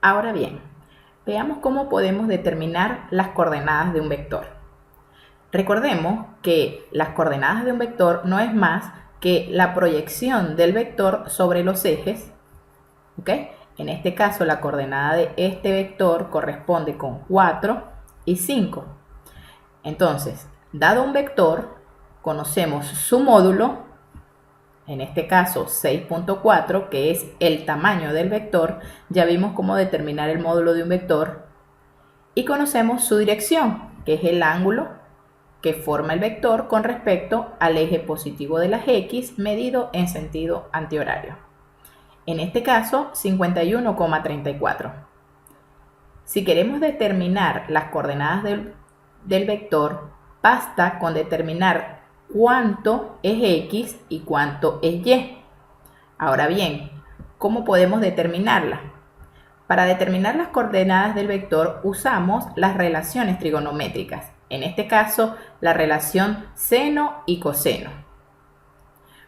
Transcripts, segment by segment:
Ahora bien, veamos cómo podemos determinar las coordenadas de un vector. Recordemos que las coordenadas de un vector no es más que la proyección del vector sobre los ejes, ¿ok? En este caso, la coordenada de este vector corresponde con 4 y 5. Entonces, dado un vector, conocemos su módulo, en este caso 6.4, que es el tamaño del vector. Ya vimos cómo determinar el módulo de un vector. Y conocemos su dirección, que es el ángulo que forma el vector con respecto al eje positivo de las X medido en sentido antihorario. En este caso, 51,34. Si queremos determinar las coordenadas del vector, basta con determinar cuánto es X y cuánto es Y. Ahora bien, ¿cómo podemos determinarla? Para determinar las coordenadas del vector usamos las relaciones trigonométricas, en este caso la relación seno y coseno.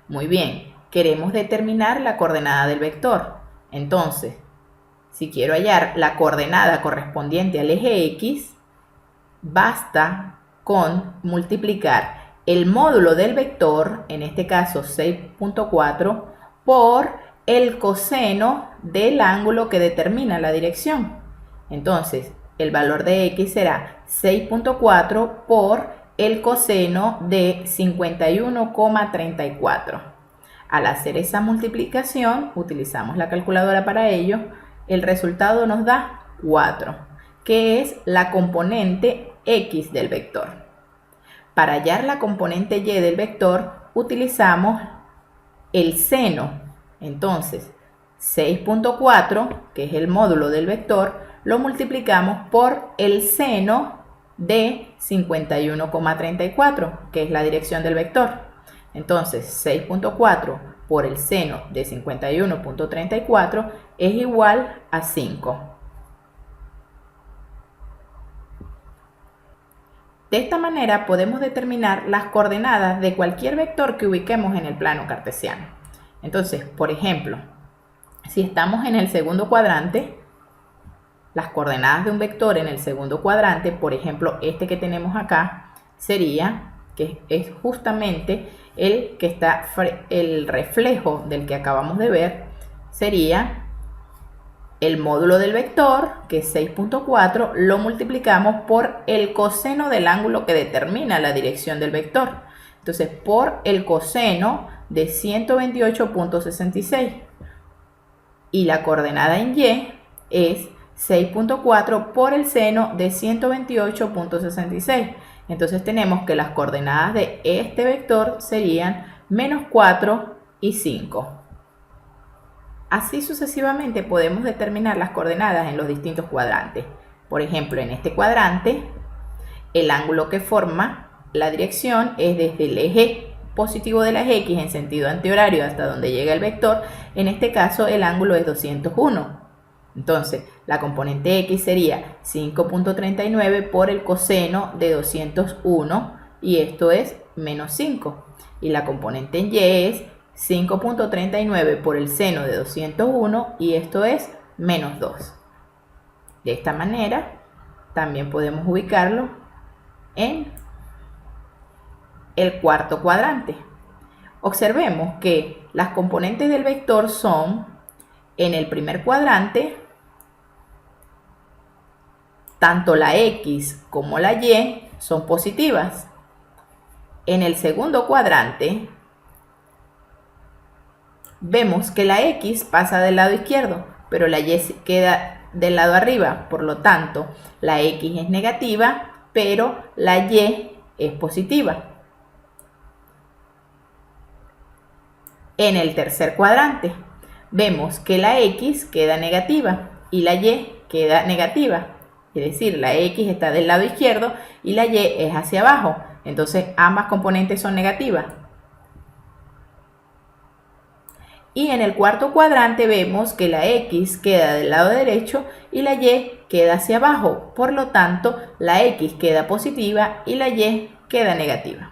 Muy bien, queremos determinar la coordenada del vector. Entonces, si quiero hallar la coordenada correspondiente al eje X, basta con multiplicar el módulo del vector, en este caso 6.4, por el coseno del ángulo que determina la dirección. Entonces, el valor de X será 6.4 por el coseno de 51,34. Al hacer esa multiplicación, utilizamos la calculadora para ello, el resultado nos da 4, que es la componente X del vector. Para hallar la componente Y del vector, utilizamos el seno. Entonces, 6.4, que es el módulo del vector, lo multiplicamos por el seno de 51,34, que es la dirección del vector. Entonces, 6.4 por el seno de 51,34 es igual a 5. De esta manera podemos determinar las coordenadas de cualquier vector que ubiquemos en el plano cartesiano. Entonces, por ejemplo, si estamos en el segundo cuadrante, las coordenadas de un vector en el segundo cuadrante, por ejemplo, este que tenemos acá, sería, que es justamente el que está, el reflejo del que acabamos de ver, sería el módulo del vector, que es 6.4, lo multiplicamos por el coseno del ángulo que determina la dirección del vector. Entonces, por el coseno de 128.66. Y la coordenada en Y es 6.4 por el seno de 128.66. Entonces tenemos que las coordenadas de este vector serían menos 4 y 5. Así sucesivamente podemos determinar las coordenadas en los distintos cuadrantes. Por ejemplo, en este cuadrante, el ángulo que forma la dirección es desde el eje positivo de las X en sentido antihorario hasta donde llega el vector. En este caso, el ángulo es 201. Entonces, la componente X sería 5.39 por el coseno de 201 y esto es menos 5. Y la componente en Y es 5.39 por el seno de 201 y esto es menos 2. De esta manera también podemos ubicarlo en el cuarto cuadrante. Observemos que las componentes del vector son, en el primer cuadrante, tanto la X como la Y son positivas. En el segundo cuadrante, vemos que la X pasa del lado izquierdo, pero la Y queda del lado arriba. Por lo tanto, la X es negativa, pero la Y es positiva. En el tercer cuadrante, vemos que la X queda negativa y la Y queda negativa. Es decir, la X está del lado izquierdo y la Y es hacia abajo. Entonces, ambas componentes son negativas. Y en el cuarto cuadrante vemos que la X queda del lado derecho y la Y queda hacia abajo. Por lo tanto, la X queda positiva y la Y queda negativa.